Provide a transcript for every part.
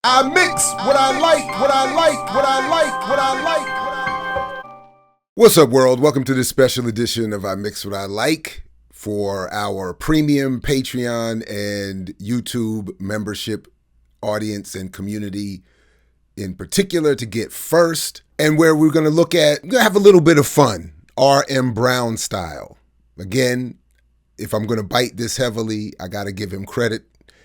I mix what I like, what I like, what I like, what I like. What's up, world? Welcome to this special edition of I Mix What I Like for our premium Patreon and YouTube membership audience and community in particular to get first, and where we're going to have a little bit of fun, R.M. Brown style. Again, if I'm going to bite this heavily, I got to give him credit,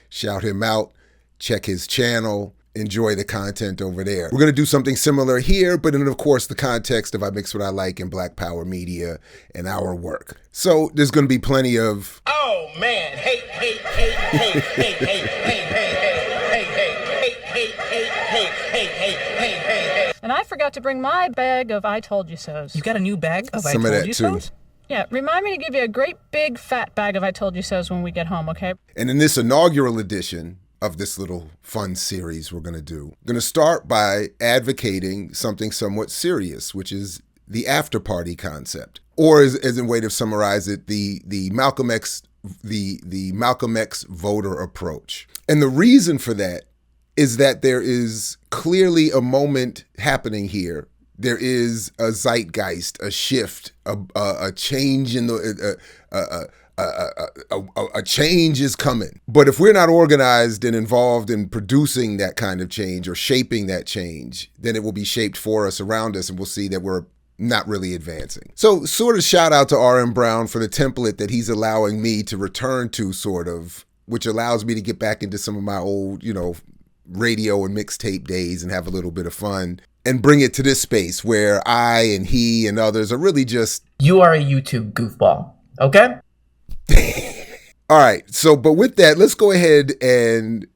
shout him out. Check his channel, enjoy the content over there. We're going to do something similar here, but in, of course, the context of I Mix What I Like in Black Power Media and our work. So there's going to be plenty of, oh man, hate, hate, hate, hate, hate, hate, hate, hate, hate, hate, hate, hate, hate, hate, hate, hate. And I forgot to bring my bag of I told you so's. You got a new bag of Some I of told that, you too. so's? Yeah, remind me to give you a great big fat bag of I told you so's when we get home, okay? and in this inaugural edition of this little fun series we're going to start by advocating something somewhat serious, which is the after party concept, or as a way to summarize it, the Malcolm X voter approach. And the reason for that is that there is clearly a moment happening here. There is a zeitgeist, a shift, a change in the a change is coming. But if we're not organized and involved in producing that kind of change or shaping that change, then it will be shaped for us, around us, and we'll see that we're not really advancing. So sort of shout out to R.M. Brown for the template that he's allowing me to return to, sort of, which allows me to get back into some of my old, radio and mixtape days and have a little bit of fun and bring it to this space where I and he and others are really just... You are a YouTube goofball, okay? All right. So, but with that, let's go ahead and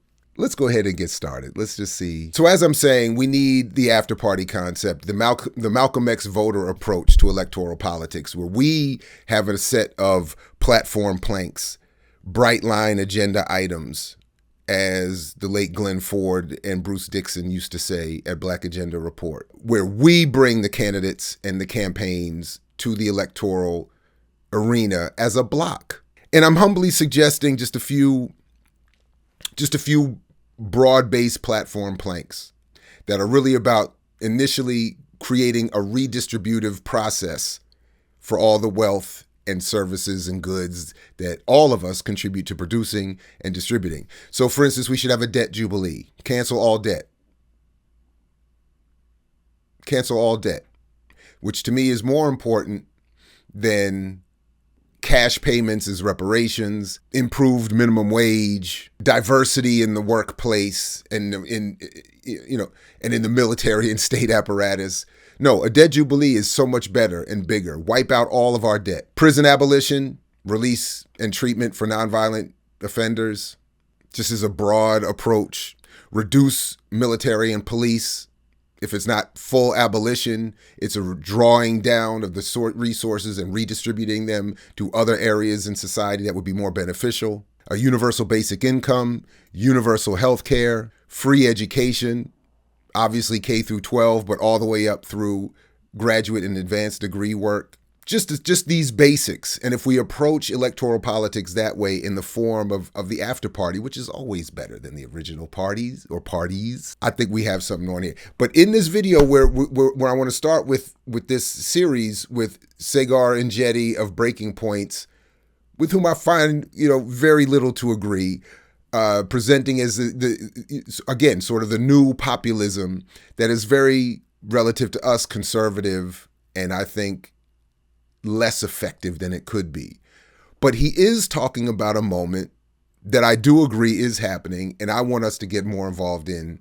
get started. Let's just see. So as I'm saying, we need the after party concept, the Malcolm X voter approach to electoral politics, where we have a set of platform planks, bright line agenda items, as the late Glenn Ford and Bruce Dixon used to say at Black Agenda Report, where we bring the candidates and the campaigns to the electoral arena as a block. And I'm humbly suggesting just a few broad-based platform planks that are really about initially creating a redistributive process for all the wealth and services and goods that all of us contribute to producing and distributing. So for instance, we should have a debt jubilee. Cancel all debt. Cancel all debt, which to me is more important than cash payments as reparations, improved minimum wage, diversity in the workplace, and in the military and state apparatus. No, a debt jubilee is so much better and bigger. Wipe out all of our debt. Prison abolition, release and treatment for nonviolent offenders, just as a broad approach. Reduce military and police. If it's not full abolition, it's a drawing down of the resources and redistributing them to other areas in society that would be more beneficial. A universal basic income, universal health care, free education, obviously K through 12, but all the way up through graduate and advanced degree work. Just these basics. And if we approach electoral politics that way in the form of the after party, which is always better than the original parties, I think we have something on here. But in this video where I want to start with this series with Sagar and Jetty of Breaking Points, with whom I find, very little to agree, presenting as again, sort of the new populism that is very relative to us, conservative, and I think less effective than it could be. But he is talking about a moment that I do agree is happening, and I want us to get more involved in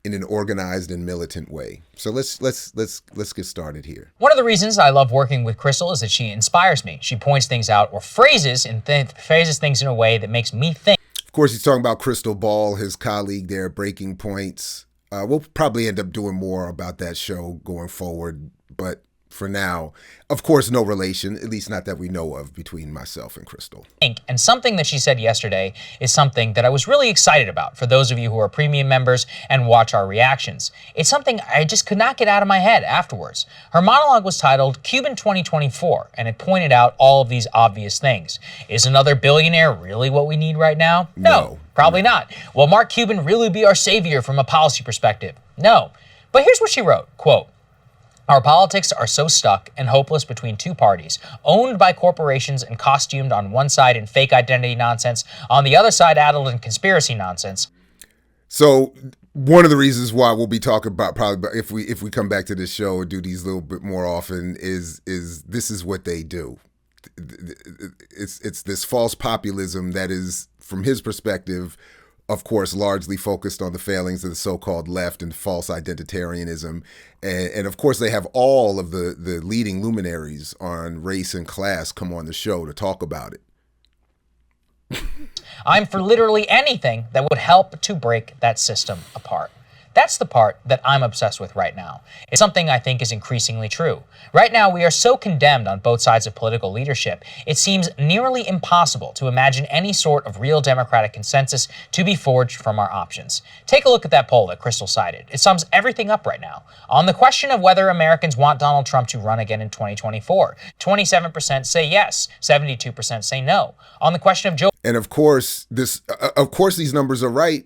an organized and militant way. So let's get started here. One of the reasons I love working with Crystal is that she inspires me. She points things out or phrases things in a way that makes me think. Of course, he's talking about Crystal Ball, his colleague there, Breaking Points. We'll probably end up doing more about that show going forward, but for now. Of course, no relation, at least not that we know of, between myself and Crystal. And something that she said yesterday is something that I was really excited about for those of you who are premium members and watch our reactions. It's something I just could not get out of my head afterwards. Her monologue was titled Cuban 2024, and it pointed out all of these obvious things. Is another billionaire really what we need right now? No, probably not. Will Mark Cuban really be our savior from a policy perspective? No. But here's what she wrote, quote, "Our politics are so stuck and hopeless between two parties, owned by corporations and costumed on one side in fake identity nonsense, on the other side addled in conspiracy nonsense." So one of the reasons why we'll be talking about, probably if we come back to this show and do these a little bit more often, is this is what they do. It's this false populism that is, from his perspective, of course, largely focused on the failings of the so-called left and false identitarianism. And of course, they have all of the leading luminaries on race and class come on the show to talk about it. I'm for literally anything that would help to break that system apart. That's the part that I'm obsessed with right now. It's something I think is increasingly true. Right now, we are so condemned on both sides of political leadership, it seems nearly impossible to imagine any sort of real democratic consensus to be forged from our options. Take a look at that poll that Crystal cited. It sums everything up right now. On the question of whether Americans want Donald Trump to run again in 2024, 27% say yes, 72% say no. On the question of Joe... And of course, these numbers are right.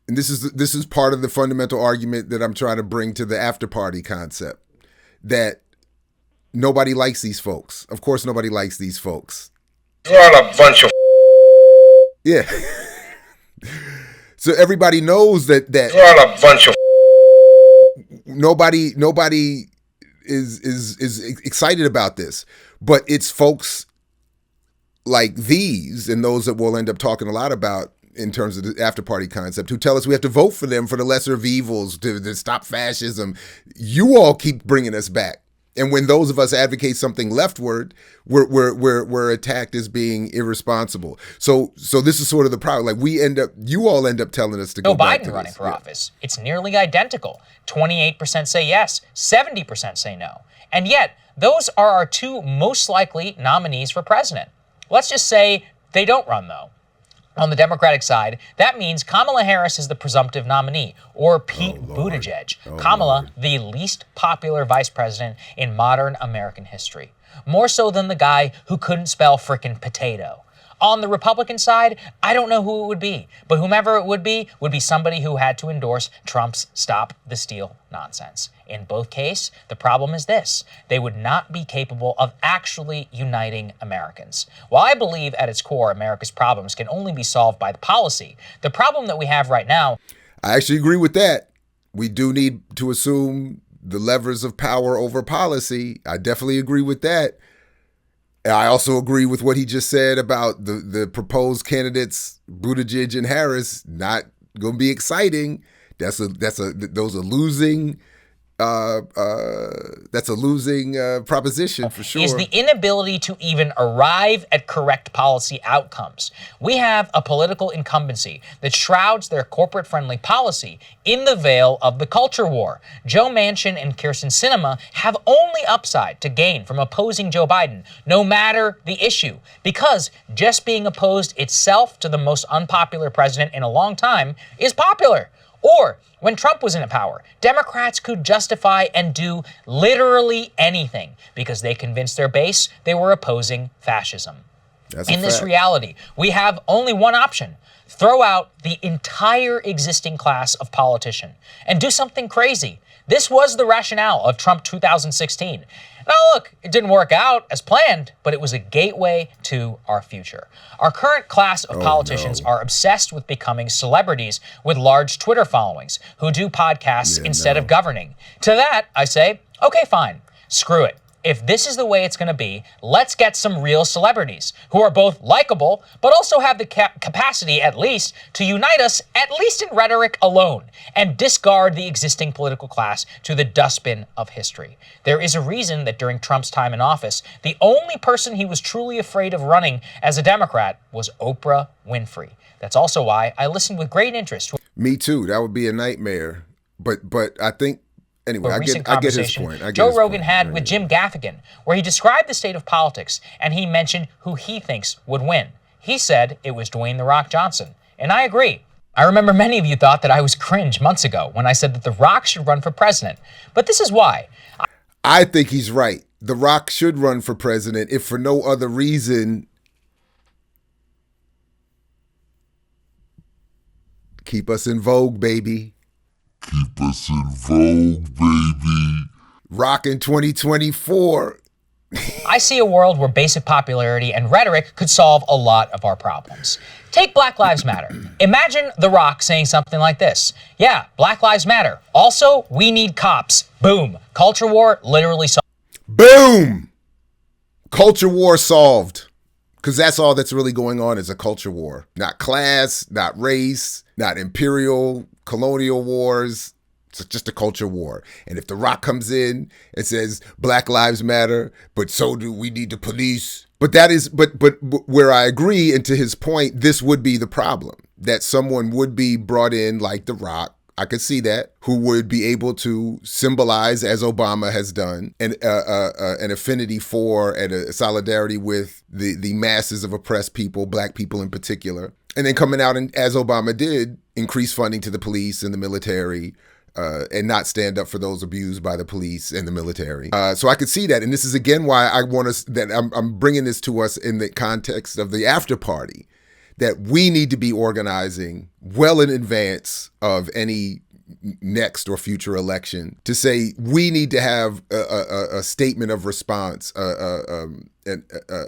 And this is part of the fundamental argument that I'm trying to bring to the after party concept, that nobody likes these folks. Of course, nobody likes these folks. You're all a bunch of Yeah. So everybody knows that You're all a bunch of nobody is excited about this, but it's folks like these and those that we'll end up talking a lot about in terms of the after party concept, who tell us we have to vote for them for the lesser of evils, to stop fascism. You all keep bringing us back. And when those of us advocate something leftward, we're attacked as being irresponsible. So this is sort of the problem. Like you all end up telling us to go back to this. Joe Biden running for office. It's nearly identical. 28% say yes, 70% say no. And yet, those are our two most likely nominees for president. Let's just say they don't run, though. On the Democratic side, that means Kamala Harris is the presumptive nominee, or Pete Buttigieg. Kamala, the least popular vice president in modern American history. More so than the guy who couldn't spell frickin' potato. On the Republican side, I don't know who it would be, but whomever it would be somebody who had to endorse Trump's Stop the Steal nonsense. In both cases, the problem is this: they would not be capable of actually uniting Americans. While I believe at its core America's problems can only be solved by policy, the problem that we have right now... I actually agree with that. We do need to assume the levers of power over policy. I definitely agree with that. I also agree with what he just said about the proposed candidates, Buttigieg and Harris, not going to be exciting. Those are losing. That's a losing proposition for sure. Is the inability to even arrive at correct policy outcomes. We have a political incumbency that shrouds their corporate-friendly policy in the veil of the culture war. Joe Manchin and Kyrsten Sinema have only upside to gain from opposing Joe Biden, no matter the issue, because just being opposed itself to the most unpopular president in a long time is popular. Or, when Trump was in power, Democrats could justify and do literally anything because they convinced their base they were opposing fascism. In this reality, we have only one option: throw out the entire existing class of politician and do something crazy. This was the rationale of Trump 2016. Now look, it didn't work out as planned, but it was a gateway to our future. Our current class of politicians are obsessed with becoming celebrities with large Twitter followings who do podcasts instead of governing. To that, I say, okay, fine, screw it. If this is the way it's going to be, let's get some real celebrities who are both likable, but also have the capacity, at least, to unite us, at least in rhetoric alone, and discard the existing political class to the dustbin of history. There is a reason that during Trump's time in office, the only person he was truly afraid of running as a Democrat was Oprah Winfrey. That's also why I listened with great interest. Me too. That would be a nightmare. But I think Anyway, a recent I get his conversation point. I get Joe his Rogan point. had with Jim Gaffigan, where he described the state of politics and he mentioned who he thinks would win. He said it was Dwayne "The Rock" Johnson, and I agree. I remember many of you thought that I was cringe months ago when I said that The Rock should run for president, but this is why. I think he's right. The Rock should run for president, if for no other reason. Keep us in vogue, baby. Keep us in vogue, baby. Rockin' 2024. I see a world where basic popularity and rhetoric could solve a lot of our problems. Take Black Lives Matter. Imagine The Rock saying something like this. Yeah, Black Lives Matter. Also, we need cops. Boom. Culture war literally solved. Boom! Culture war solved. Because that's all that's really going on is a culture war. Not class, not race, not imperial, colonial wars. It's just a culture war. And if The Rock comes in and says Black Lives Matter, but so do we need the police. But where I agree, and to his point, this would be the problem. That someone would be brought in like The Rock. I could see that, who would be able to symbolize, as Obama has done, an affinity for and a solidarity with the masses of oppressed people, black people in particular. And then coming out and, as Obama did, increase funding to the police and the military, and not stand up for those abused by the police and the military. So I could see that. And this is again why I want us, that I'm bringing this to us in the context of the after party, that we need to be organizing well in advance of any next or future election to say we need to have a statement of response, an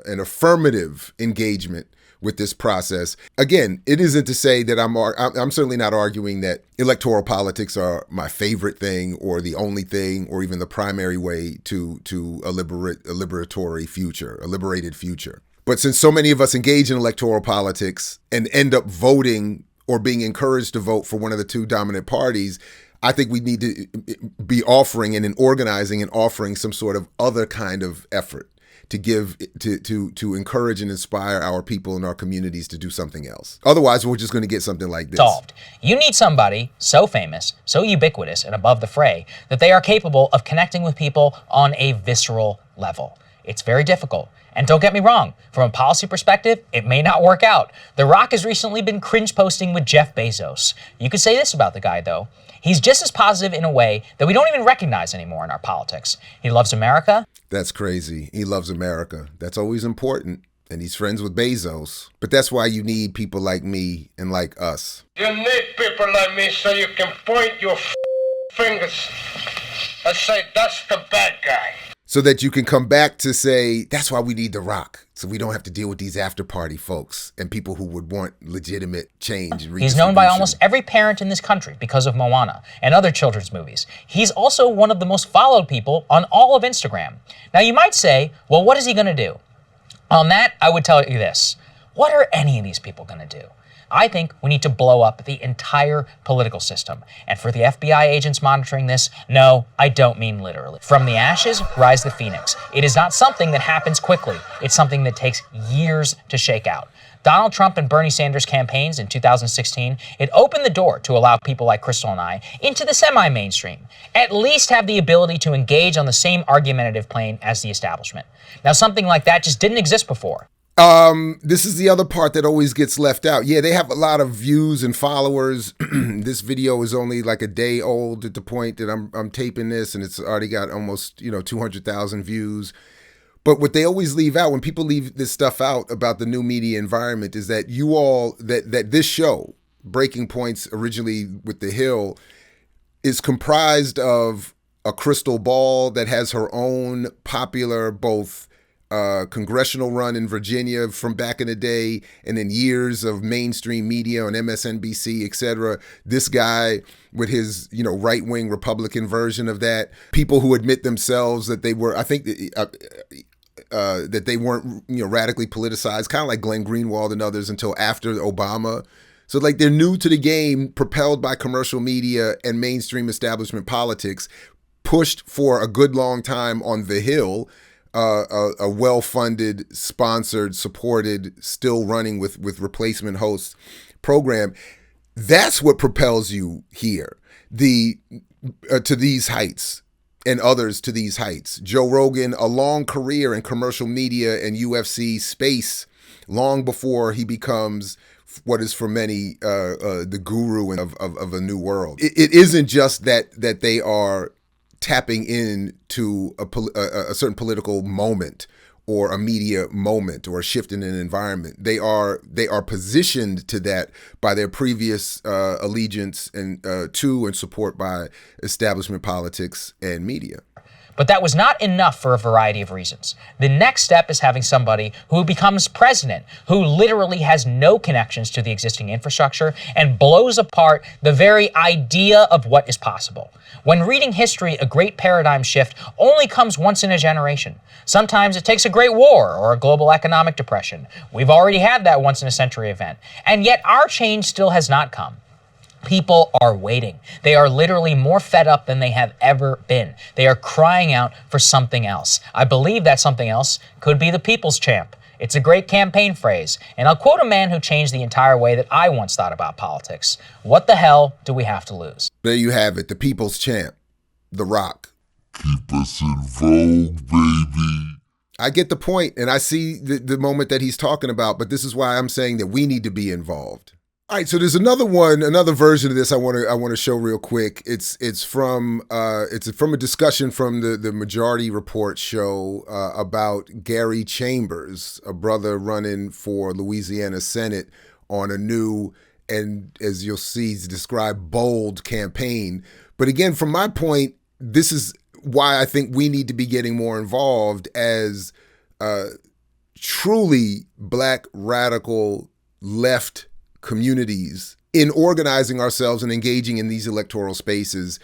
affirmative engagement with this process. Again, it isn't to say that I'm certainly not arguing that electoral politics are my favorite thing or the only thing or even the primary way to a liberated future. But since so many of us engage in electoral politics and end up voting or being encouraged to vote for one of the two dominant parties, I think we need to be offering and in organizing and offering some sort of other kind of effort to give to encourage and inspire our people in our communities to do something else. Otherwise, we're just going to get something like this. Solved. You need somebody so famous, so ubiquitous and above the fray that they are capable of connecting with people on a visceral level. It's very difficult. And don't get me wrong, from a policy perspective, it may not work out. The Rock has recently been cringe posting with Jeff Bezos. You could say this about the guy, though. He's just as positive in a way that we don't even recognize anymore in our politics. He loves America. That's crazy. He loves America. That's always important. And he's friends with Bezos. But that's why you need people like me and like us. You need people like me so you can point your fingers and say, that's the bad guy. So that you can come back to say, that's why we need The Rock. So we don't have to deal with these after party folks and people who would want legitimate change. And he's known by almost every parent in this country because of Moana and other children's movies. He's also one of the most followed people on all of Instagram. Now you might say, well, what is he gonna do? On that, I would tell you this. What are any of these people gonna do? I think we need to blow up the entire political system. And for the FBI agents monitoring this, no, I don't mean literally. From the ashes, rise the phoenix. It is not something that happens quickly. It's something that takes years to shake out. Donald Trump and Bernie Sanders campaigns in 2016, it opened the door to allow people like Crystal and I into the semi-mainstream, at least have the ability to engage on the same argumentative plane as the establishment. Now, something like that just didn't exist before. This is the other part that always gets left out. Yeah, they have a lot of views and followers. This video is only like a day old at the point that I'm taping this, and it's already got almost 200,000 views. But what they always leave out when people leave this stuff out about the new media environment is that that this show, Breaking Points, originally with The Hill, is comprised of a crystal ball that has her own popular both congressional run in Virginia from back in the day, and then years of mainstream media on MSNBC, etc. This guy with his, right-wing Republican version of that. People who admit themselves that they were, I think, that they weren't, radically politicized, kind of like Glenn Greenwald and others until after Obama. So like they're new to the game, propelled by commercial media and mainstream establishment politics, pushed for a good long time on The Hill, a well-funded, sponsored, supported, still running with replacement hosts program. That's what propels you here. The to these heights and others to these heights. Joe Rogan, a long career in commercial media and UFC space, long before he becomes what is for many the guru of a new world. It isn't just that they are tapping into a certain political moment or a media moment or a shift in an environment. They are positioned to that by their previous allegiance and to and support by establishment politics and media. But that was not enough for a variety of reasons. The next step is having somebody who becomes president, who literally has no connections to the existing infrastructure and blows apart the very idea of what is possible. When reading history, a great paradigm shift only comes once in a generation. Sometimes it takes a great war or a global economic depression. We've already had that once in a century event. And yet our change still has not come. People are waiting. They are literally more fed up than they have ever been. They are crying out for something else. I believe that something else could be the people's champ. It's a great campaign phrase. And I'll quote a man who changed the entire way that I once thought about politics. What the hell do we have to lose? There you have it, the people's champ, The Rock. Keep us in vogue, baby. I get the point, and I see the moment that he's talking about, but this is why I'm saying that we need to be involved. All right, so there's another version of this I want to show real quick. It's from a discussion from the Majority Report show about Gary Chambers, a brother running for Louisiana Senate on a new and, as you'll see, described bold campaign. But again, from my point, this is why I think we need to be getting more involved as truly Black radical left communities in organizing ourselves and engaging in these electoral spaces,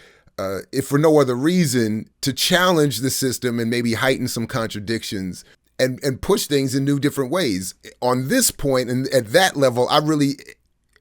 if for no other reason, to challenge the system and maybe heighten some contradictions and push things in new different ways. On this point and at that level, I really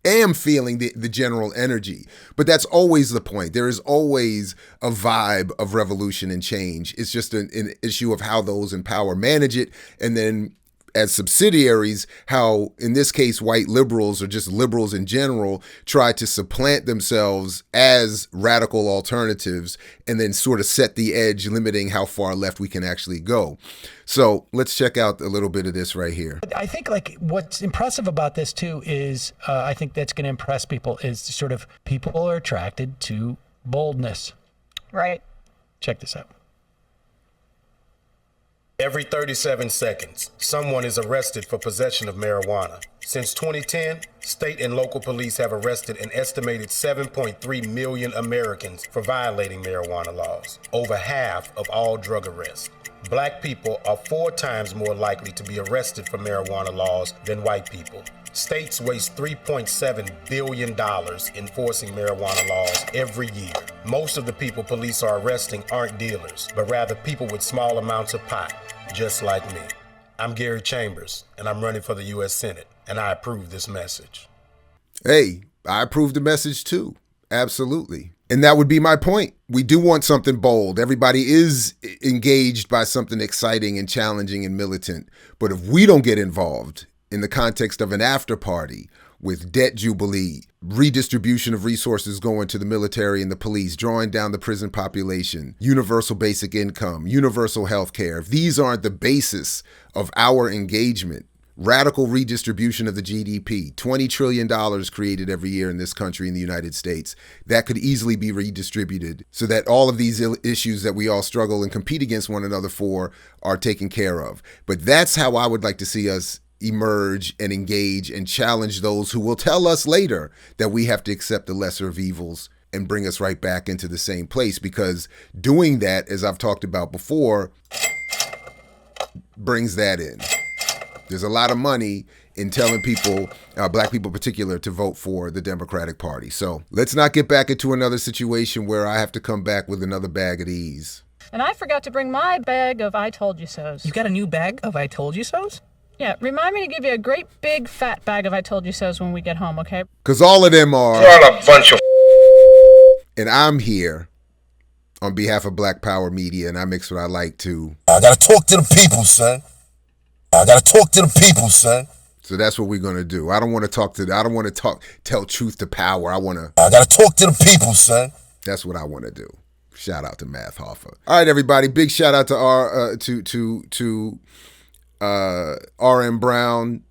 am feeling the general energy. But that's always the point. There is always a vibe of revolution and change. It's just an issue of how those in power manage it, and then as subsidiaries, how, in this case, white liberals or just liberals in general try to supplant themselves as radical alternatives and then sort of set the edge, limiting how far left we can actually go. So let's check out a little bit of this right here. I think like what's impressive about this too is I think that's going to impress people is sort of people are attracted to boldness. Right. Check this out. Every 37 seconds, someone is arrested for possession of marijuana. Since 2010, state and local police have arrested an estimated 7.3 million Americans for violating marijuana laws, over half of all drug arrests. Black people are 4 times more likely to be arrested for marijuana laws than white people. States waste $3.7 billion enforcing marijuana laws every year. Most of the people police are arresting aren't dealers, but rather people with small amounts of pot, just like me. I'm Gary Chambers, and I'm running for the U.S. Senate, and I approve this message. Hey, I approve the message too. Absolutely. And that would be my point. We do want something bold. Everybody is engaged by something exciting and challenging and militant. But if we don't get involved in the context of an after party with debt jubilee, redistribution of resources going to the military and the police, drawing down the prison population, universal basic income, universal health care, if these aren't the basis of our engagement, radical redistribution of the GDP, $20 trillion created every year in this country, in the United States, that could easily be redistributed so that all of these issues that we all struggle and compete against one another for are taken care of. But that's how I would like to see us emerge and engage and challenge those who will tell us later that we have to accept the lesser of evils and bring us right back into the same place, because doing that, as I've talked about before, brings that in. There's a lot of money in telling people, Black people in particular, to vote for the Democratic Party. So let's not get back into another situation where I have to come back with another bag of these. And I forgot to bring my bag of I told you so's. You got a new bag of I told you so's? Yeah, remind me to give you a great big fat bag of I told you so's when we get home, okay? Because all of them are. What a bunch of And I'm here on behalf of Black Power Media, and I mix what I like to. I gotta talk to the people, son. I gotta talk to the people, son. So that's what we're gonna do. I don't want to tell truth to power. I gotta talk to the people, son. That's what I want to do. Shout out to Math Hoffa. All right, everybody. Big shout out to R.M. Brown,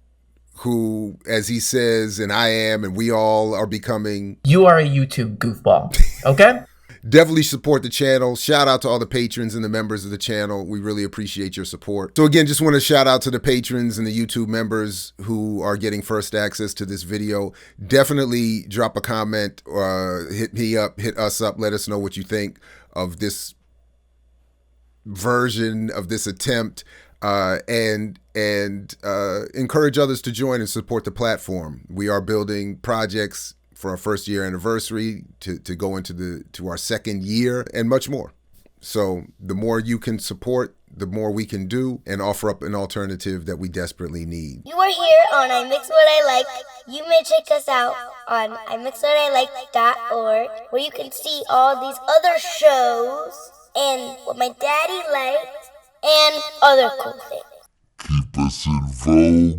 who, as he says, and I am, and we all are becoming. You are a YouTube goofball. Okay. Definitely support the channel. Shout out to all the patrons and the members of the channel. We really appreciate your support. So again, just want to shout out to the patrons and the YouTube members who are getting first access to this video. Definitely drop a comment or hit us up. Let us know what you think of this version of this attempt, and encourage others to join and support the platform. We are building projects for our first year anniversary to go into our second year and much more. So the more you can support, the more we can do and offer up an alternative that we desperately need. You are here on I Mix What I Like. You may check us out on imixwhatilike.org, where you can see all these other shows and what my daddy likes and other cool things. Keep us in vogue,